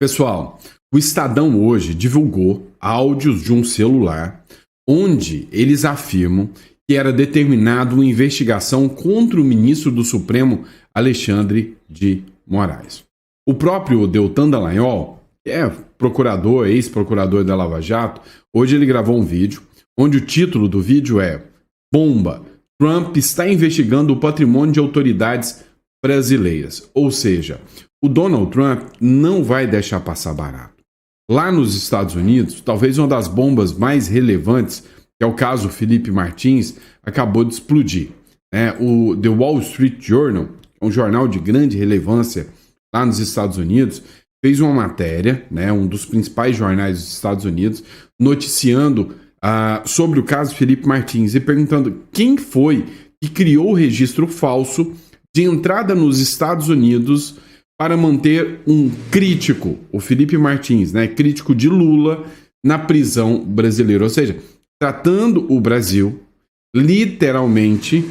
Pessoal, o Estadão hoje divulgou áudios de um celular onde eles afirmam que era determinado uma investigação contra o ministro do Supremo, Alexandre de Moraes. O próprio Deltan Dallagnol, que é procurador, ex-procurador da Lava Jato, hoje ele gravou um vídeo onde o título do vídeo é Bomba, Trump está investigando o patrimônio de autoridades brasileiras. Ou seja, o Donald Trump não vai deixar passar barato. Lá nos Estados Unidos, talvez uma das bombas mais relevantes, que é o caso Felipe Martins, acabou de explodir. O The Wall Street Journal, um jornal de grande relevância lá nos Estados Unidos, fez uma matéria, um dos principais jornais dos Estados Unidos, noticiando sobre o caso Felipe Martins e perguntando quem foi que criou o registro falso de entrada nos Estados Unidos para manter um crítico, o Felipe Martins, crítico de Lula, na prisão brasileira. Ou seja, tratando o Brasil literalmente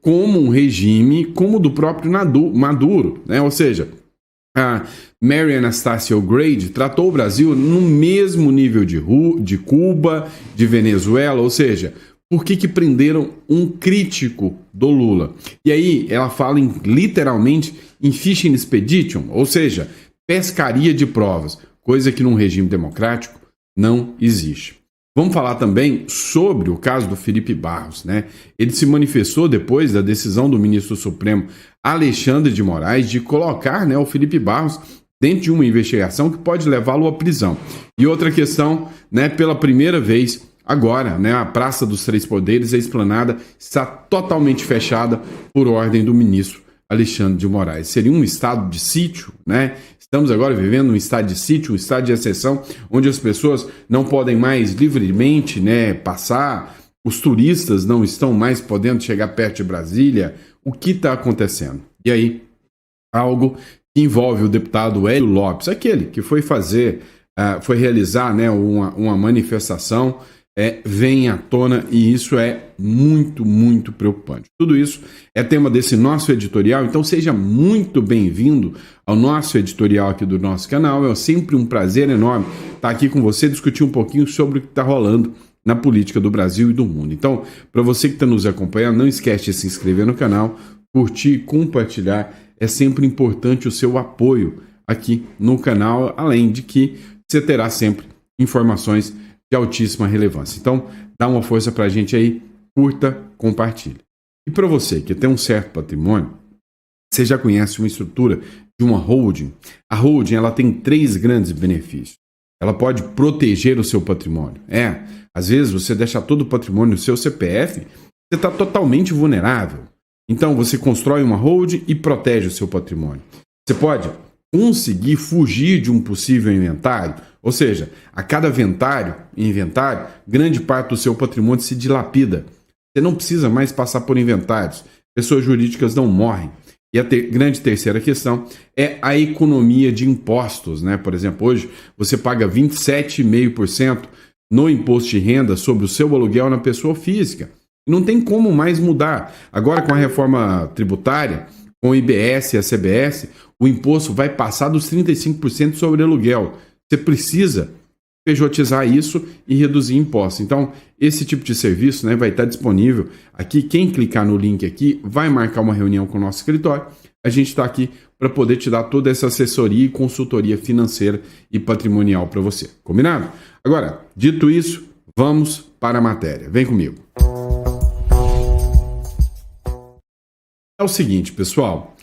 como um regime, como o do próprio Maduro. Ou seja, a Mary Anastasia O'Grady tratou o Brasil no mesmo nível de Cuba, de Venezuela, ou seja, por que prenderam um crítico do Lula? E aí ela fala literalmente em fishing expedition, ou seja, pescaria de provas, coisa que num regime democrático não existe. Vamos falar também sobre o caso do Felipe Barros. Ele se manifestou depois da decisão do ministro Supremo Alexandre de Moraes de colocar o Felipe Barros dentro de uma investigação que pode levá-lo à prisão. E outra questão, pela primeira vez, agora, a Praça dos Três Poderes, a esplanada, está totalmente fechada por ordem do ministro Alexandre de Moraes. Seria um estado de sítio, Estamos agora vivendo um estado de sítio, um estado de exceção, onde as pessoas não podem mais livremente passar, os turistas não estão mais podendo chegar perto de Brasília. O que está acontecendo? E aí, algo que envolve o deputado Hélio Lopes, aquele que foi realizar uma manifestação, vem à tona e isso é muito, muito preocupante. Tudo isso é tema desse nosso editorial, então seja muito bem-vindo ao nosso editorial aqui do nosso canal. É sempre um prazer enorme estar aqui com você, discutir um pouquinho sobre o que está rolando na política do Brasil e do mundo. Então, para você que está nos acompanhando, não esquece de se inscrever no canal, curtir, compartilhar. É sempre importante o seu apoio aqui no canal, além de que você terá sempre informações de altíssima relevância. Então, dá uma força para a gente aí, curta, compartilhe. E para você que tem um certo patrimônio, você já conhece uma estrutura de uma holding. A holding ela tem 3 grandes benefícios. Ela pode proteger o seu patrimônio. Às vezes você deixa todo o patrimônio no seu CPF, você está totalmente vulnerável. Então você constrói uma holding e protege o seu patrimônio. Você pode conseguir fugir de um possível inventário, ou seja, a cada inventário, grande parte do seu patrimônio se dilapida. Você não precisa mais passar por inventários. Pessoas jurídicas não morrem. E a grande terceira questão é a economia de impostos. Por exemplo, hoje você paga 27,5% no imposto de renda sobre o seu aluguel na pessoa física. Não tem como mais mudar. Agora, com a reforma tributária, com o IBS e a CBS, o imposto vai passar dos 35% sobre aluguel. Você precisa pejotizar isso e reduzir impostos. Então, esse tipo de serviço vai estar disponível aqui. Quem clicar no link aqui vai marcar uma reunião com o nosso escritório. A gente está aqui para poder te dar toda essa assessoria e consultoria financeira e patrimonial para você. Combinado? Agora, dito isso, vamos para a matéria. Vem comigo. É o seguinte, pessoal.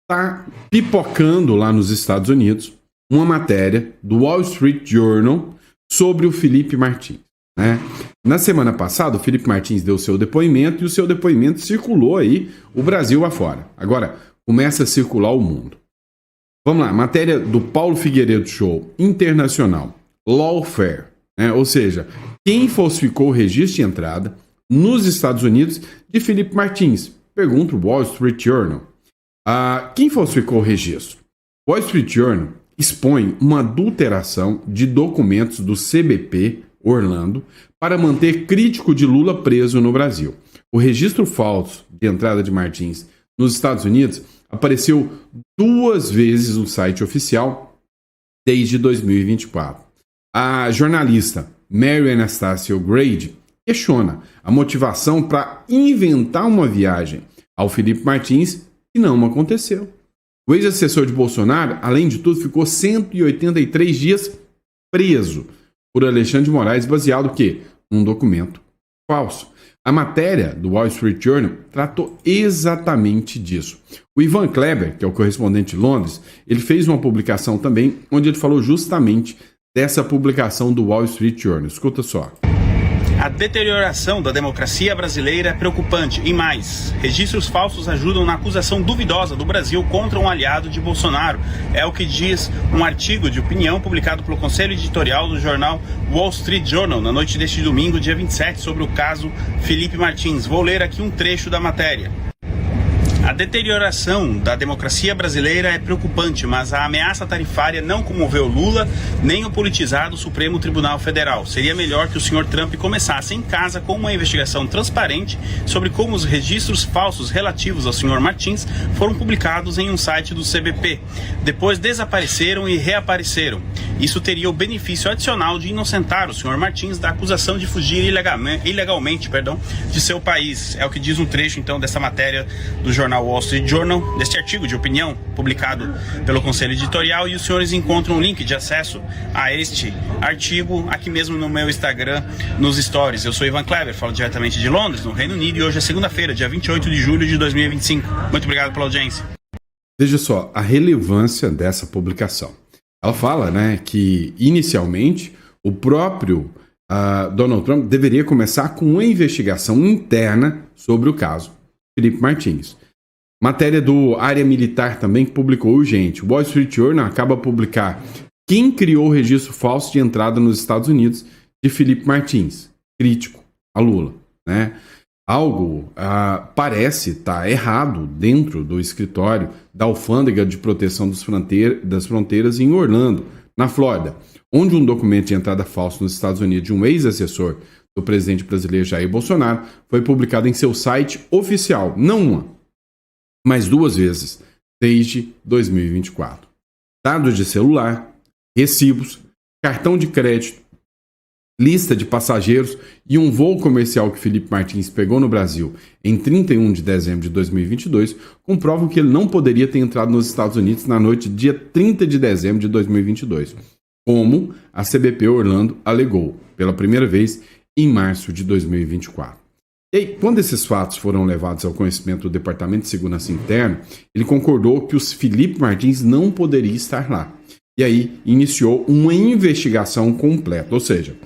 Está pipocando lá nos Estados Unidos uma matéria do Wall Street Journal sobre o Felipe Martins. Na semana passada, o Felipe Martins deu seu depoimento e o seu depoimento circulou aí o Brasil afora. Agora, começa a circular o mundo. Vamos lá, matéria do Paulo Figueiredo Show, internacional, lawfare, ou seja, quem falsificou o registro de entrada nos Estados Unidos de Felipe Martins? Pergunta o Wall Street Journal. Quem falsificou o registro? Wall Street Journal expõe uma adulteração de documentos do CBP Orlando para manter crítico de Lula preso no Brasil. O registro falso de entrada de Martins nos Estados Unidos apareceu 2 vezes no site oficial desde 2024. A jornalista Mary Anastasia O'Grady questiona a motivação para inventar uma viagem ao Felipe Martins que não aconteceu. O ex-assessor de Bolsonaro, além de tudo, ficou 183 dias preso por Alexandre de Moraes, baseado o quê? Num documento falso. A matéria do Wall Street Journal tratou exatamente disso. O Ivan Kleber, que é o correspondente de Londres, ele fez uma publicação também, onde ele falou justamente dessa publicação do Wall Street Journal. Escuta só. A deterioração da democracia brasileira é preocupante e mais. Registros falsos ajudam na acusação duvidosa do Brasil contra um aliado de Bolsonaro. É o que diz um artigo de opinião publicado pelo Conselho Editorial do jornal Wall Street Journal na noite deste domingo, dia 27, sobre o caso Felipe Martins. Vou ler aqui um trecho da matéria. A deterioração da democracia brasileira é preocupante, mas a ameaça tarifária não comoveu Lula nem o politizado Supremo Tribunal Federal. Seria melhor que o Sr. Trump começasse em casa com uma investigação transparente sobre como os registros falsos relativos ao Sr. Martins foram publicados em um site do CBP. Depois desapareceram e reapareceram. Isso teria o benefício adicional de inocentar o Sr. Martins da acusação de fugir ilegalmente de seu país. É o que diz um trecho, então, dessa matéria do jornal Wall Street Journal, deste artigo de opinião publicado pelo Conselho Editorial, e os senhores encontram um link de acesso a este artigo aqui mesmo no meu Instagram, nos stories. Eu sou Ivan Kleber, falo diretamente de Londres, no Reino Unido, e hoje é segunda-feira, dia 28 de julho de 2025. Muito obrigado pela audiência. Veja só a relevância dessa publicação. Ela fala, que inicialmente o próprio Donald Trump deveria começar com uma investigação interna sobre o caso Felipe Martins. Matéria do Área Militar também que publicou urgente. O Wall Street Journal acaba de publicar quem criou o registro falso de entrada nos Estados Unidos de Felipe Martins, crítico a Lula. Algo parece estar errado dentro do escritório da Alfândega de Proteção das Fronteiras em Orlando, na Flórida, onde um documento de entrada falso nos Estados Unidos de um ex-assessor do presidente brasileiro Jair Bolsonaro foi publicado em seu site oficial, não uma, mas 2 vezes, desde 2024. Dados de celular, recibos, cartão de crédito, lista de passageiros e um voo comercial que Felipe Martins pegou no Brasil em 31 de dezembro de 2022 comprovam que ele não poderia ter entrado nos Estados Unidos na noite de dia 30 de dezembro de 2022, como a CBP Orlando alegou pela primeira vez em março de 2024. E aí, quando esses fatos foram levados ao conhecimento do Departamento de Segurança Interna, ele concordou que o Felipe Martins não poderia estar lá. E aí, iniciou uma investigação completa. Ou seja,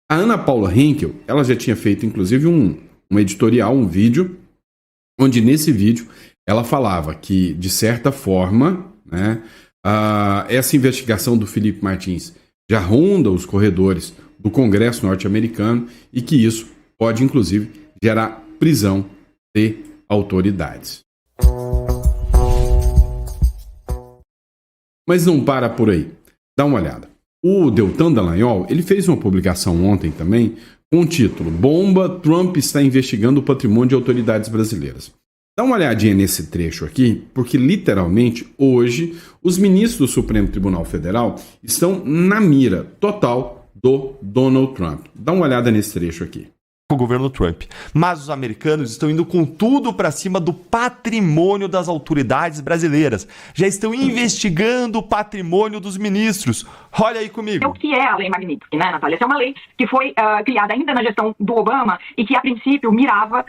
a Ana Paula Henkel, ela já tinha feito, inclusive, um editorial, um vídeo, onde nesse vídeo ela falava que, de certa forma, essa investigação do Felipe Martins já ronda os corredores do Congresso norte-americano e que isso pode, inclusive, gerar prisão de autoridades. Mas não para por aí. Dá uma olhada. O Deltan Dallagnol, ele fez uma publicação ontem também com o título Bomba, Trump está investigando o patrimônio de autoridades brasileiras. Dá uma olhadinha nesse trecho aqui, porque literalmente hoje os ministros do Supremo Tribunal Federal estão na mira total do Donald Trump. Dá uma olhada nesse trecho aqui. O governo Trump. Mas os americanos estão indo com tudo para cima do patrimônio das autoridades brasileiras. Já estão investigando o patrimônio dos ministros. Olha aí comigo. O que é a Lei Magnitsky, né, Natália? Essa é uma lei que foi criada ainda na gestão do Obama e que, a princípio, mirava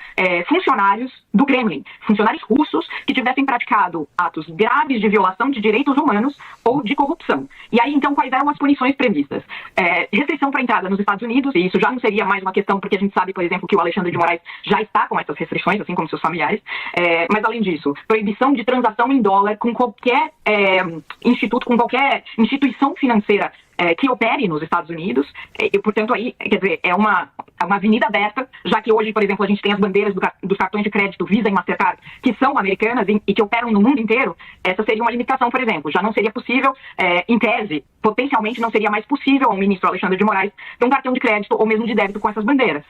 funcionários do Kremlin, funcionários russos que tivessem praticado atos graves de violação de direitos humanos ou de corrupção. E aí, então, quais eram as punições previstas? Restrição para entrada nos Estados Unidos, e isso já não seria mais uma questão, porque a gente sabe, por exemplo, que o Alexandre de Moraes já está com essas restrições, assim como seus familiares. Mas, além disso, proibição de transação em dólar com qualquer instituto, com qualquer instituição financeira que opere nos Estados Unidos. E, portanto, aí, quer dizer, é uma avenida aberta, já que hoje, por exemplo, a gente tem as bandeiras dos cartões de crédito Visa e Mastercard, que são americanas e que operam no mundo inteiro. Essa seria uma limitação, por exemplo. Já não seria possível, em tese, potencialmente não seria mais possível ao ministro Alexandre de Moraes ter um cartão de crédito ou mesmo de débito com essas bandeiras.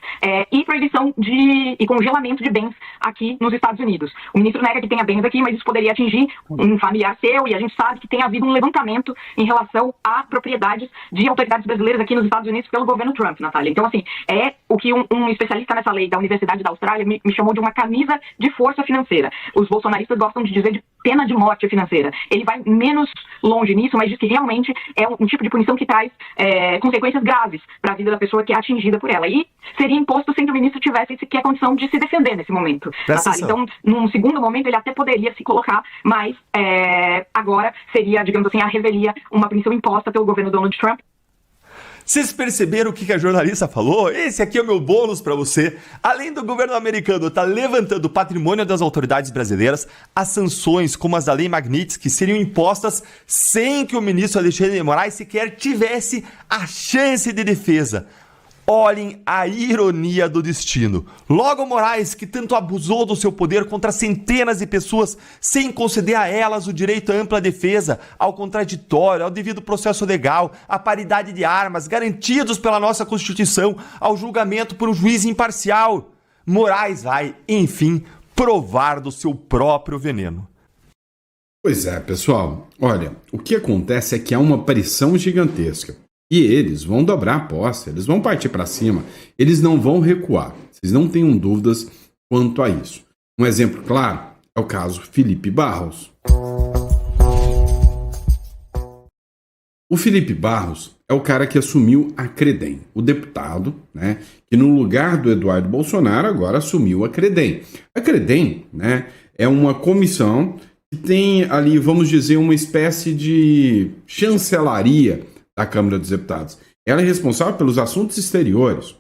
E proibição e congelamento de bens aqui nos Estados Unidos. O ministro nega que tenha bens aqui, mas isso poderia atingir um familiar seu, e a gente sabe que tem havido um levantamento em relação a propriedades de autoridades brasileiras aqui nos Estados Unidos pelo governo Trump, Natália. Então, assim, é o que um especialista nessa lei da Universidade da Austrália me chamou de uma camisa de força financeira. Os bolsonaristas gostam de dizer de pena de morte financeira. Ele vai menos longe nisso, mas diz que realmente é um tipo de punição que traz consequências graves para a vida da pessoa que é atingida por ela. E seria imposto sem que o ministro tivesse sequer condição de se defender nesse momento. Então, num segundo momento, ele até poderia se colocar, mas agora seria, digamos assim, a revelia, uma punição imposta pelo governo Donald Trump. Vocês perceberam o que a jornalista falou? Esse aqui é o meu bônus para você. Além do governo americano estar levantando o patrimônio das autoridades brasileiras, as sanções, como as da Lei Magnitsky, seriam impostas sem que o ministro Alexandre de Moraes sequer tivesse a chance de defesa. Olhem a ironia do destino. Logo Moraes, que tanto abusou do seu poder contra centenas de pessoas sem conceder a elas o direito à ampla defesa, ao contraditório, ao devido processo legal, à paridade de armas, garantidos pela nossa Constituição, ao julgamento por um juiz imparcial. Moraes vai, enfim, provar do seu próprio veneno. Pois é, pessoal. Olha, o que acontece é que há uma pressão gigantesca. E eles vão dobrar a aposta, eles vão partir para cima, eles não vão recuar. Vocês não tenham dúvidas quanto a isso. Um exemplo claro é o caso Felipe Barros. O Felipe Barros é o cara que assumiu a Credem, o deputado, né, que no lugar do Eduardo Bolsonaro agora assumiu a Credem. A Credem, né, é uma comissão que tem ali, vamos dizer, uma espécie de chancelaria da Câmara dos Deputados. Ela é responsável pelos assuntos exteriores.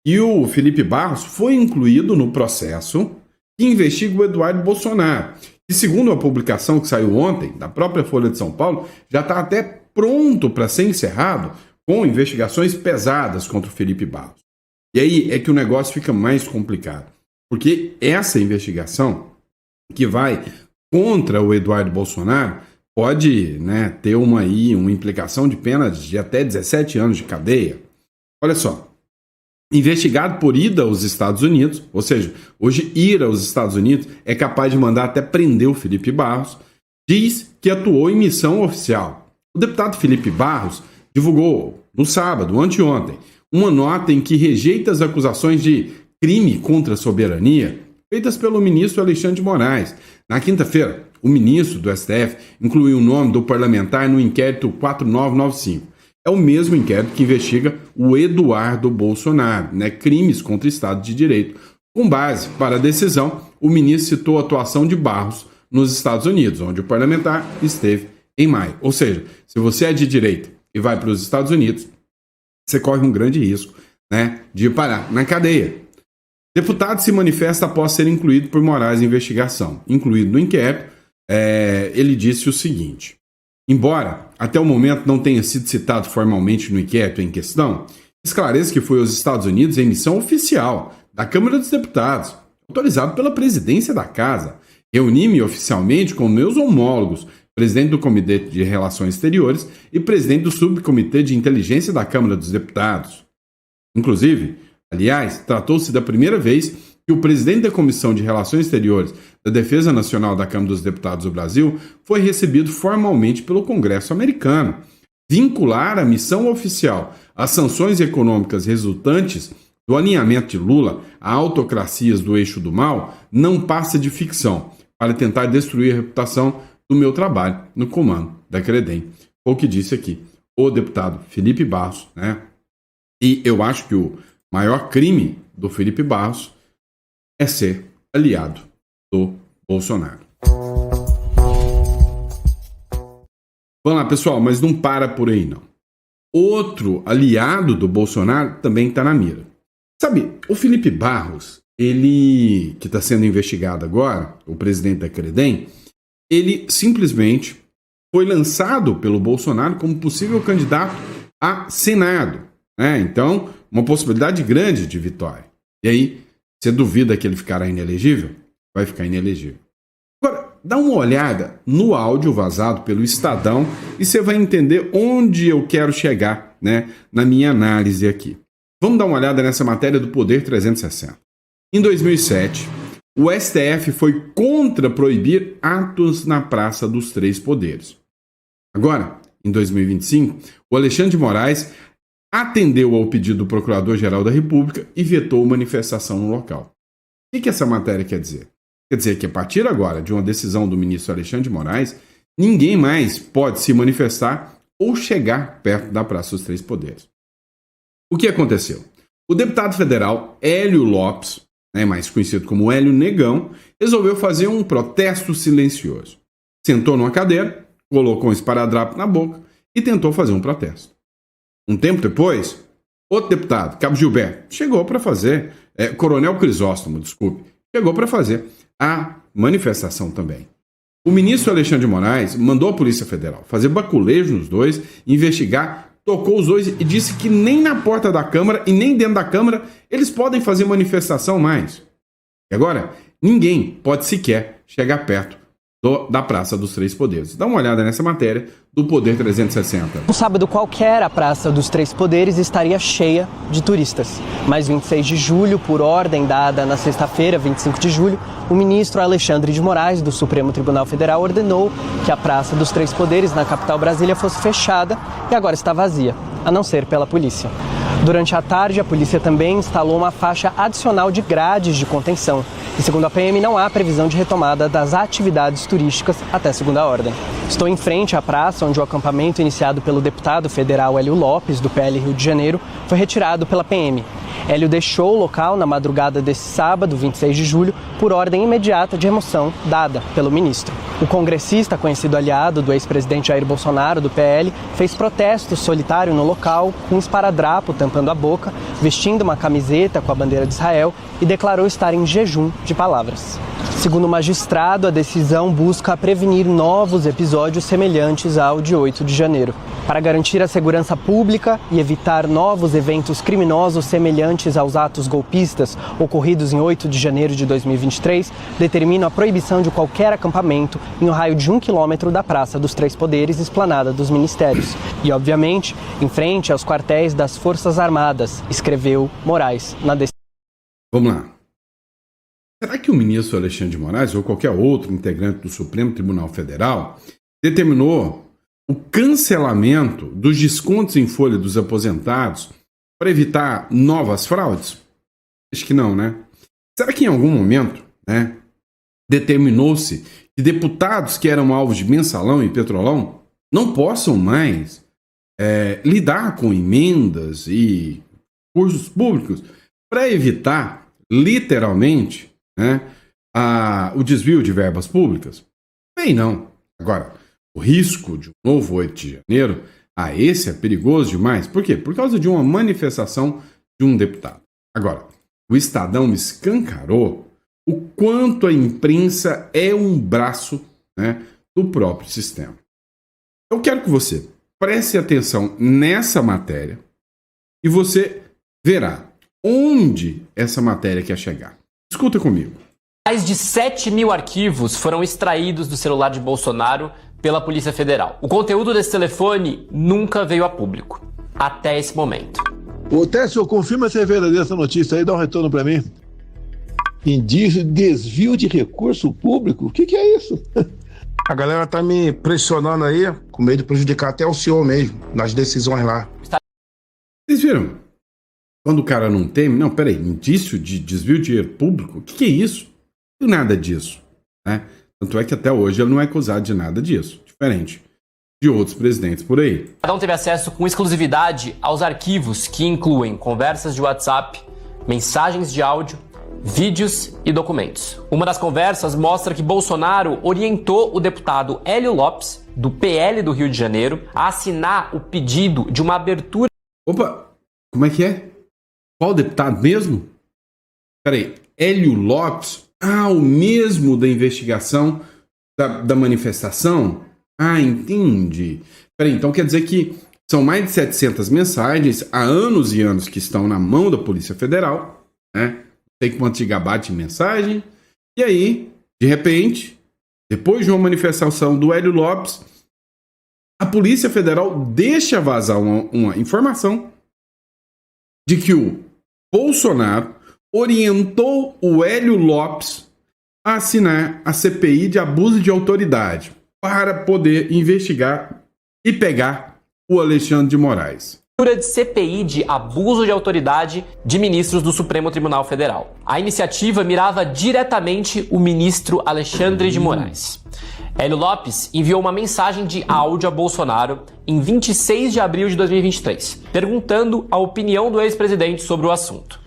E o Felipe Barros foi incluído no processo que investiga o Eduardo Bolsonaro. E segundo a publicação que saiu ontem, da própria Folha de São Paulo, já está até pronto para ser encerrado com investigações pesadas contra o Felipe Barros. E aí é que o negócio fica mais complicado. Porque essa investigação que vai contra o Eduardo Bolsonaro pode, né, ter uma implicação de pena de até 17 anos de cadeia. Olha só, investigado por ida aos Estados Unidos, ou seja, hoje ir aos Estados Unidos é capaz de mandar até prender o Felipe Barros, diz que atuou em missão oficial. O deputado Felipe Barros divulgou no sábado, anteontem, uma nota em que rejeita as acusações de crime contra a soberania feitas pelo ministro Alexandre de Moraes. Na quinta-feira, o ministro do STF incluiu o nome do parlamentar no inquérito 4995. É o mesmo inquérito que investiga o Eduardo Bolsonaro, né, crimes contra o Estado de Direito. Com base para a decisão, o ministro citou a atuação de Barros nos Estados Unidos, onde o parlamentar esteve em maio. Ou seja, se você é de direita e vai para os Estados Unidos, você corre um grande risco, né, de parar na cadeia. Deputado se manifesta após ser incluído por Moraes em investigação. Incluído no inquérito, ele disse o seguinte: embora até o momento não tenha sido citado formalmente no inquérito em questão, esclareço que foi aos Estados Unidos em missão oficial da Câmara dos Deputados, autorizado pela presidência da Casa. Reuni-me oficialmente com meus homólogos, presidente do Comitê de Relações Exteriores e presidente do Subcomitê de Inteligência da Câmara dos Deputados. Inclusive, aliás, tratou-se da primeira vez que o presidente da Comissão de Relações Exteriores da Defesa Nacional da Câmara dos Deputados do Brasil foi recebido formalmente pelo Congresso americano. Vincular a missão oficial às sanções econômicas resultantes do alinhamento de Lula a autocracias do eixo do mal não passa de ficção para tentar destruir a reputação do meu trabalho no comando da Credem. Foi o que disse aqui o deputado Felipe Barros, né? E eu acho que o maior crime do Felipe Barros é ser aliado do Bolsonaro. Vamos lá, pessoal, mas não para por aí, não. Outro aliado do Bolsonaro também está na mira. Sabe, o Felipe Barros, ele que está sendo investigado agora, o presidente da Credem, ele simplesmente foi lançado pelo Bolsonaro como possível candidato a Senado, né? Então, uma possibilidade grande de vitória. E aí, você duvida que ele ficará inelegível? Vai ficar inelegível. Agora, dá uma olhada no áudio vazado pelo Estadão e você vai entender onde eu quero chegar, né, na minha análise aqui. Vamos dar uma olhada nessa matéria do Poder 360. Em 2007, o STF foi contra proibir atos na Praça dos Três Poderes. Agora, em 2025, o Alexandre de Moraes atendeu ao pedido do Procurador-Geral da República e vetou manifestação no local. O que essa matéria quer dizer? Quer dizer que a partir agora de uma decisão do ministro Alexandre de Moraes, ninguém mais pode se manifestar ou chegar perto da Praça dos Três Poderes. O que aconteceu? O deputado federal Hélio Lopes, mais conhecido como Hélio Negão, resolveu fazer um protesto silencioso. Sentou numa cadeira, colocou um esparadrapo na boca e tentou fazer um protesto. Um tempo depois, outro deputado, Cabo Gilberto, chegou para fazer, Coronel Crisóstomo, chegou para fazer a manifestação também. O ministro Alexandre de Moraes mandou a Polícia Federal fazer baculejo nos dois, investigar, tocou os dois e disse que nem na porta da Câmara e nem dentro da Câmara eles podem fazer manifestação mais. E agora, ninguém pode sequer chegar perto da Praça dos Três Poderes. Dá uma olhada nessa matéria do Poder 360. No sábado qualquer, a Praça dos Três Poderes estaria cheia de turistas. Mas 26 de julho, por ordem dada na sexta-feira, 25 de julho, o ministro Alexandre de Moraes, do Supremo Tribunal Federal, ordenou que a Praça dos Três Poderes, na capital Brasília, fosse fechada e agora está vazia, a não ser pela polícia. Durante a tarde, a polícia também instalou uma faixa adicional de grades de contenção. E segundo a PM, não há previsão de retomada das atividades turísticas até segunda ordem. Estou em frente à praça, onde o acampamento iniciado pelo deputado federal Hélio Lopes, do PL Rio de Janeiro, foi retirado pela PM. Hélio deixou o local na madrugada desse sábado, 26 de julho, por ordem imediata de remoção dada pelo ministro. O congressista, conhecido aliado do ex-presidente Jair Bolsonaro, do PL, fez protesto solitário no local, com um esparadrapo tampando a boca, vestindo uma camiseta com a bandeira de Israel e declarou estar em jejum de palavras. Segundo o magistrado, a decisão busca prevenir novos episódios semelhantes ao de 8 de janeiro. Para garantir a segurança pública e evitar novos eventos criminosos semelhantes aos atos golpistas ocorridos em 8 de janeiro de 2023, determina a proibição de qualquer acampamento em um raio de 1 quilômetro da Praça dos Três Poderes, esplanada dos ministérios. E, obviamente, em frente aos quartéis das Forças Armadas, escreveu Moraes na decisão. Vamos lá. Será que o ministro Alexandre de Moraes ou qualquer outro integrante do Supremo Tribunal Federal determinou o cancelamento dos descontos em folha dos aposentados para evitar novas fraudes? Acho que não, né? Será que em algum momento, determinou-se que deputados que eram alvos de mensalão e petrolão não possam mais lidar com emendas e recursos públicos para evitar, literalmente, o desvio de verbas públicas? Bem, não. Agora, o risco de um novo 8 de janeiro, esse é perigoso demais. Por quê? Por causa de uma manifestação de um deputado. Agora, o Estadão escancarou o quanto a imprensa é um braço do próprio sistema. Eu quero que você preste atenção nessa matéria e você verá onde essa matéria quer chegar. Escuta comigo. Mais de 7 mil arquivos foram extraídos do celular de Bolsonaro pela Polícia Federal. O conteúdo desse telefone nunca veio a público, até esse momento. Ô Técio, confirma se é verdadeira essa notícia aí, dá um retorno pra mim. Indício de desvio de recurso público? O que é isso? A galera tá me pressionando aí, com medo de prejudicar até o senhor mesmo, nas decisões lá. Vocês viram? Quando o cara não teme, não, peraí, indício de desvio de dinheiro público? O que é isso? Não tem nada disso, Tanto é que até hoje ele não é acusado de nada disso, diferente de outros presidentes por aí. Cada um teve acesso com exclusividade aos arquivos que incluem conversas de WhatsApp, mensagens de áudio, vídeos e documentos. Uma das conversas mostra que Bolsonaro orientou o deputado Hélio Lopes, do PL do Rio de Janeiro, a assinar o pedido de uma abertura... Opa, como é que é? Qual deputado mesmo? Peraí, Hélio Lopes? O mesmo da investigação da manifestação? Entendi. Peraí, então quer dizer que são mais de 700 mensagens há anos e anos que estão na mão da Polícia Federal, Não sei quantos gigabytes de mensagem, e aí, de repente, depois de uma manifestação do Hélio Lopes, a Polícia Federal deixa vazar uma informação de que o Bolsonaro orientou o Hélio Lopes a assinar a CPI de abuso de autoridade para poder investigar e pegar o Alexandre de Moraes. De CPI de abuso de autoridade de ministros do Supremo Tribunal Federal. A iniciativa mirava diretamente o ministro Alexandre de Moraes. Hélio Lopes enviou uma mensagem de áudio a Bolsonaro em 26 de abril de 2023, perguntando a opinião do ex-presidente sobre o assunto.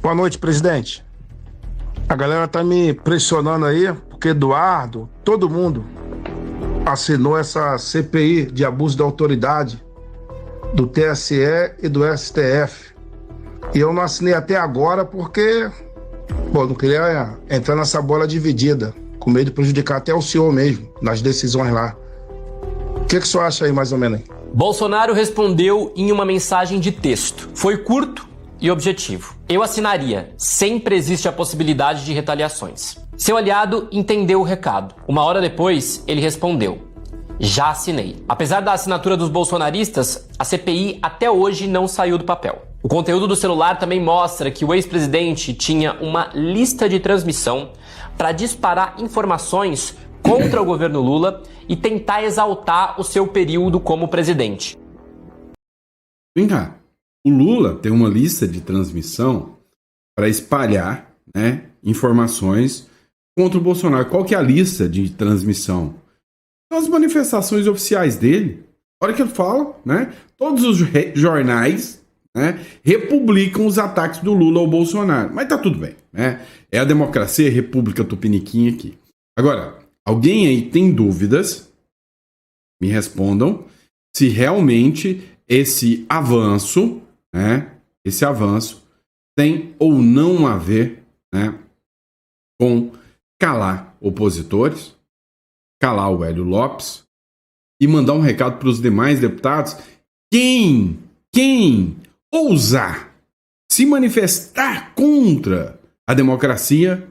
Boa noite, presidente. A galera tá me pressionando aí, porque Eduardo, todo mundo assinou essa CPI de abuso de autoridade do TSE e do STF. E eu não assinei até agora porque, não queria entrar nessa bola dividida, com medo de prejudicar até o senhor mesmo, nas decisões lá. O que o senhor acha aí, mais ou menos? Bolsonaro respondeu em uma mensagem de texto. Foi curto e objetivo. Eu assinaria. Sempre existe a possibilidade de retaliações. Seu aliado entendeu o recado. Uma hora depois, ele respondeu: já assinei. Apesar da assinatura dos bolsonaristas, a CPI até hoje não saiu do papel. O conteúdo do celular também mostra que o ex-presidente tinha uma lista de transmissão para disparar informações contra o governo Lula e tentar exaltar o seu período como presidente. Vem cá, o Lula tem uma lista de transmissão para espalhar, informações contra o Bolsonaro. Qual que é a lista de transmissão? São as manifestações oficiais dele. A hora que ele fala, todos os jornais republicam os ataques do Lula ao Bolsonaro. Mas tá tudo bem, É a democracia, a República Tupiniquim aqui. Agora, alguém aí tem dúvidas? Me respondam se realmente esse avanço, tem ou não a ver, com calar opositores, calar o Hélio Lopes e mandar um recado para os demais deputados. Quem ousar se manifestar contra a democracia,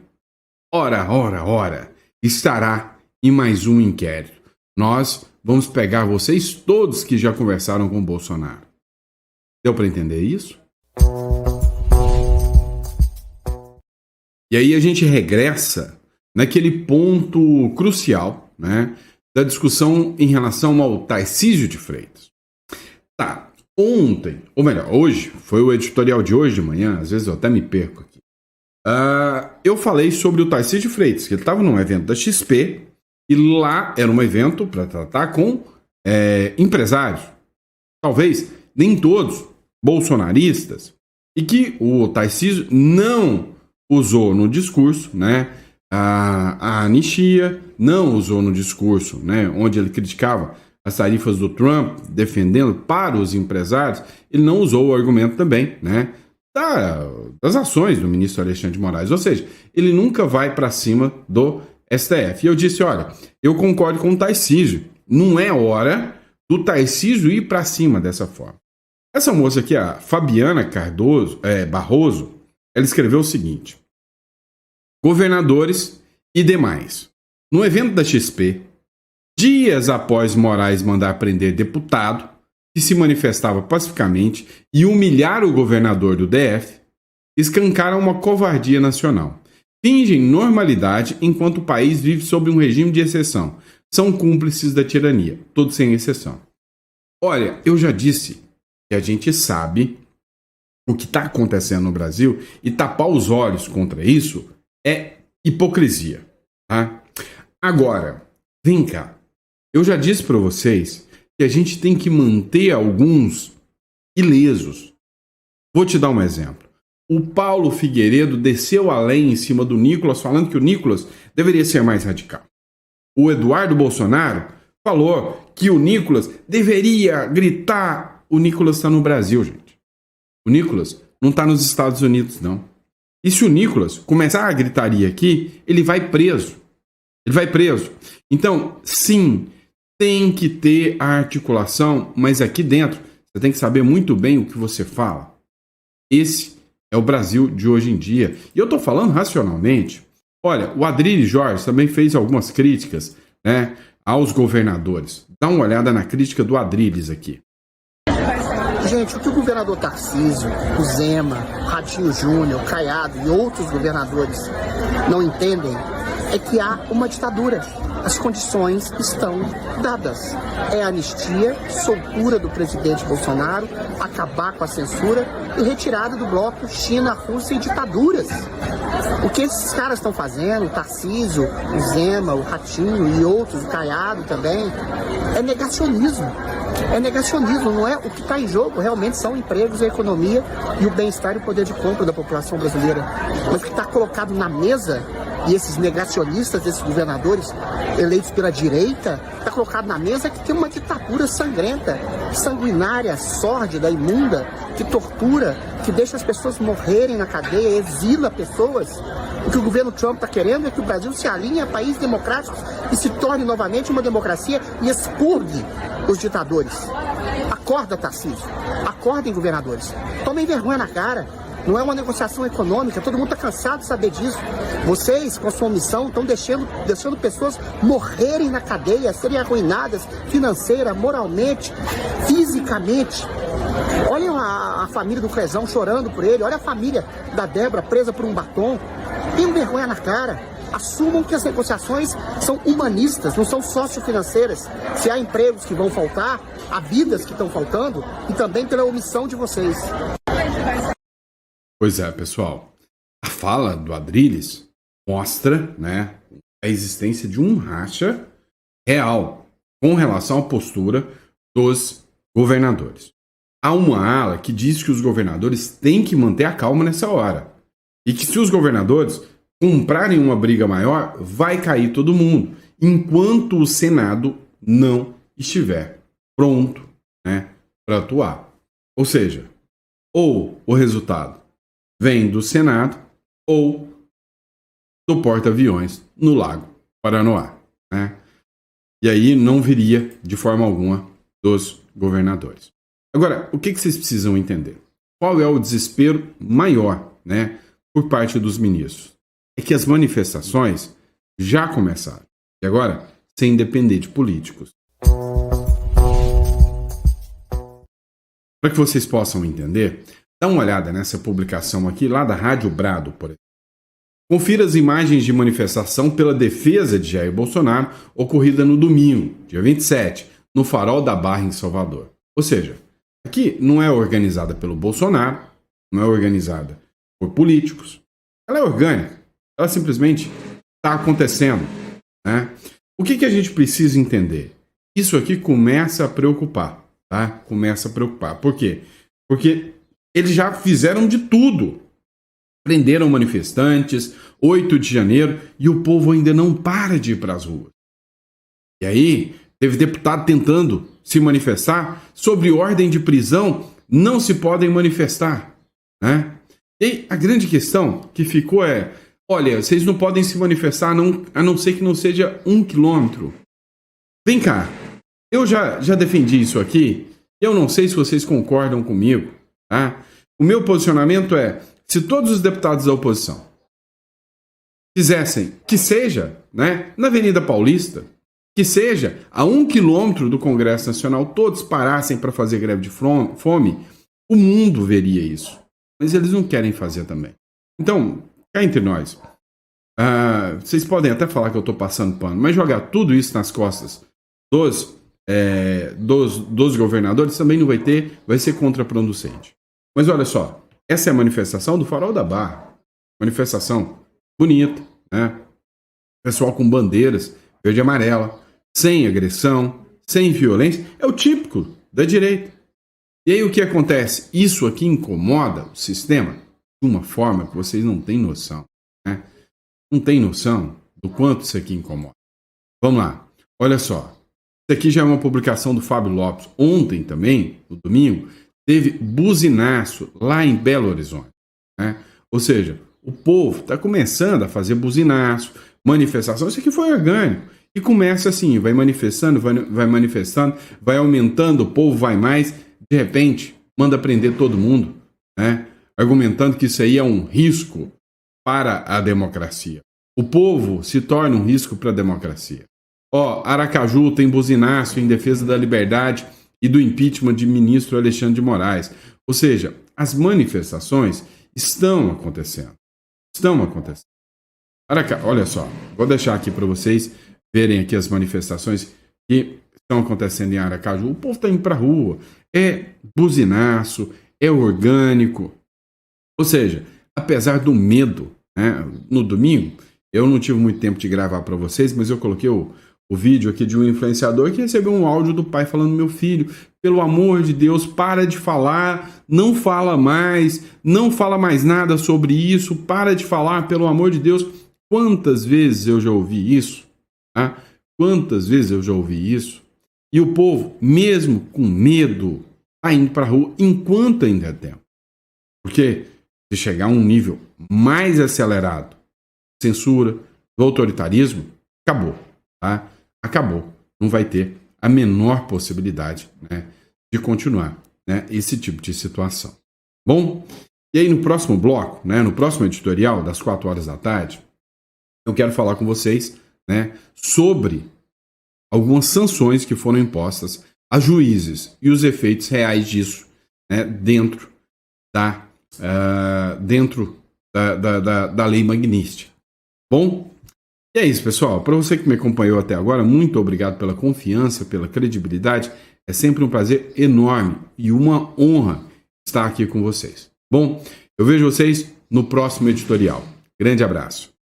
ora, estará em mais um inquérito. Nós vamos pegar vocês todos que já conversaram com o Bolsonaro. Deu para entender isso? E aí a gente regressa naquele ponto crucial, da discussão em relação ao Tarcísio de Freitas. Tá, ontem, ou melhor, hoje, foi o editorial de hoje de manhã, às vezes eu até me perco aqui. Eu falei sobre o Tarcísio de Freitas, que ele estava num evento da XP, e lá era um evento para tratar com empresários. Talvez nem todos bolsonaristas, e que o Tarcísio não usou no discurso, a anistia, não usou no discurso, onde ele criticava as tarifas do Trump, defendendo para os empresários, ele não usou o argumento também, das ações do ministro Alexandre de Moraes. Ou seja, ele nunca vai para cima do STF. E eu disse, olha, eu concordo com o Tarcísio, não é hora do Tarcísio ir para cima dessa forma. Essa moça aqui, a Fabiana Barroso, ela escreveu o seguinte: governadores e demais. No evento da XP, dias após Moraes mandar prender deputado que se manifestava pacificamente e humilhar o governador do DF, escancaram uma covardia nacional. Fingem normalidade enquanto o país vive sob um regime de exceção. São cúmplices da tirania, todos sem exceção. Olha, eu já disse que a gente sabe o que está acontecendo no Brasil e tapar os olhos contra isso é hipocrisia. Tá? Agora, vem cá. Eu já disse para vocês que a gente tem que manter alguns ilesos. Vou te dar um exemplo. O Paulo Figueiredo desceu além em cima do Nicolas, falando que o Nicolas deveria ser mais radical. O Eduardo Bolsonaro falou que o Nicolas deveria gritar. O Nicolas está no Brasil, gente. O Nicolas não está nos Estados Unidos, não. E se o Nicolas começar a gritaria aqui, ele vai preso. Ele vai preso. Então, sim, tem que ter a articulação, mas aqui dentro você tem que saber muito bem o que você fala. Esse é o Brasil de hoje em dia. E eu estou falando racionalmente. Olha, o Adrilles Jorge também fez algumas críticas, né, aos governadores. Dá uma olhada na crítica do Adrilles aqui. Gente, o que o governador Tarcísio, o Zema, Ratinho Júnior, Caiado e outros governadores não entendem é que há uma ditadura. As condições estão dadas. É anistia, soltura do presidente Bolsonaro, acabar com a censura e retirada do bloco China, Rússia e ditaduras. O que esses caras estão fazendo, o Tarcísio, o Zema, o Ratinho e outros, o Caiado também, é negacionismo. É negacionismo, não é? O que está em jogo realmente são empregos, a economia e o bem-estar e o poder de compra da população brasileira. Mas o que está colocado na mesa, e esses negacionistas, esses governadores eleitos pela direita, está colocado na mesa que tem uma ditadura sangrenta, sanguinária, sórdida, imunda, que tortura, que deixa as pessoas morrerem na cadeia, exila pessoas. O que o governo Trump está querendo é que o Brasil se alinhe a países democráticos e se torne novamente uma democracia e expurgue os ditadores. Acorda, Tarcísio. Acordem, governadores. Tomem vergonha na cara. Não é uma negociação econômica, todo mundo está cansado de saber disso. Vocês, com a sua omissão, estão deixando pessoas morrerem na cadeia, serem arruinadas financeira, moralmente, fisicamente. Olha a família do Crezão chorando por ele, olha a família da Débora presa por um batom. Tenham vergonha na cara. Assumam que as negociações são humanistas, não são sociofinanceiras. Se há empregos que vão faltar, há vidas que estão faltando, e também pela omissão de vocês. Pois é, pessoal. A fala do Adrilles mostra, né, a existência de um racha real com relação à postura dos governadores. Há uma ala que diz que os governadores têm que manter a calma nessa hora. E que se os governadores comprarem uma briga maior, vai cair todo mundo. Enquanto o Senado não estiver pronto, né, para atuar. Ou seja, ou o resultado vem do Senado ou do porta-aviões no Lago Paranoá, né? E aí não viria de forma alguma dos governadores. Agora, o que vocês precisam entender? Qual é o desespero maior, né, por parte dos ministros? É que as manifestações já começaram. E agora, sem depender de políticos. Para que vocês possam entender, dá uma olhada nessa publicação aqui, lá da Rádio Brado, por exemplo. Confira as imagens de manifestação pela defesa de Jair Bolsonaro ocorrida no domingo, dia 27, no Farol da Barra, em Salvador. Ou seja, aqui não é organizada pelo Bolsonaro, não é organizada por políticos, ela é orgânica, ela simplesmente está acontecendo, né? O que a gente precisa entender? Isso aqui começa a preocupar, tá? Começa a preocupar. Por quê? Porque eles já fizeram de tudo. Prenderam manifestantes, 8 de janeiro, e o povo ainda não para de ir para as ruas. E aí, teve deputado tentando se manifestar sobre ordem de prisão, não se podem manifestar, né? E a grande questão que ficou é, olha, vocês não podem se manifestar a não ser que não seja 1 quilômetro. Vem cá, eu já defendi isso aqui, e eu não sei se vocês concordam comigo, tá? O meu posicionamento é, se todos os deputados da oposição fizessem, que seja, né, na Avenida Paulista, que seja a 1 quilômetro do Congresso Nacional, todos parassem para fazer greve de fome, o mundo veria isso. Mas eles não querem fazer também. Então, cá entre nós, vocês podem até falar que eu estou passando pano, mas jogar tudo isso nas costas dos governadores também não vai ser contraproducente. Mas olha só, essa é a manifestação do Farol da Barra. Manifestação bonita, né? Pessoal com bandeiras verde e amarela, sem agressão, sem violência. É o típico da direita. E aí o que acontece? Isso aqui incomoda o sistema de uma forma que vocês não têm noção, né? Não tem noção do quanto isso aqui incomoda. Vamos lá, olha só. Isso aqui já é uma publicação do Fábio Lopes. Ontem também, no domingo, teve buzinaço lá em Belo Horizonte, né? Ou seja, o povo está começando a fazer buzinaço, manifestação. Isso aqui foi orgânico. E começa assim, vai manifestando, vai aumentando, o povo vai mais, de repente, manda prender todo mundo, né? Argumentando que isso aí é um risco para a democracia. O povo se torna um risco para a democracia. Aracaju tem buzinaço em defesa da liberdade e do impeachment de ministro Alexandre de Moraes. Ou seja, as manifestações estão acontecendo. Olha só, vou deixar aqui para vocês verem aqui as manifestações que estão acontecendo em Aracaju. O povo está indo para a rua, é buzinaço, é orgânico. Ou seja, apesar do medo, né, no domingo, eu não tive muito tempo de gravar para vocês, mas eu coloquei o vídeo aqui de um influenciador que recebeu um áudio do pai falando: meu filho, pelo amor de Deus, para de falar, não fala mais nada sobre isso, para de falar, pelo amor de Deus. Quantas vezes eu já ouvi isso? Tá? Quantas vezes eu já ouvi isso? E o povo, mesmo com medo, está indo para a rua enquanto ainda é tempo. Porque se chegar a um nível mais acelerado, censura, do autoritarismo, acabou. Tá? Acabou. Não vai ter a menor possibilidade, né, de continuar, né, esse tipo de situação. Bom, e aí no próximo bloco, né, no próximo editorial, das 4 horas da tarde, eu quero falar com vocês, né, sobre algumas sanções que foram impostas a juízes e os efeitos reais disso, né, dentro da Lei Magnitsky. Bom, e é isso, pessoal. Para você que me acompanhou até agora, muito obrigado pela confiança, pela credibilidade. É sempre um prazer enorme e uma honra estar aqui com vocês. Bom, eu vejo vocês no próximo editorial. Grande abraço.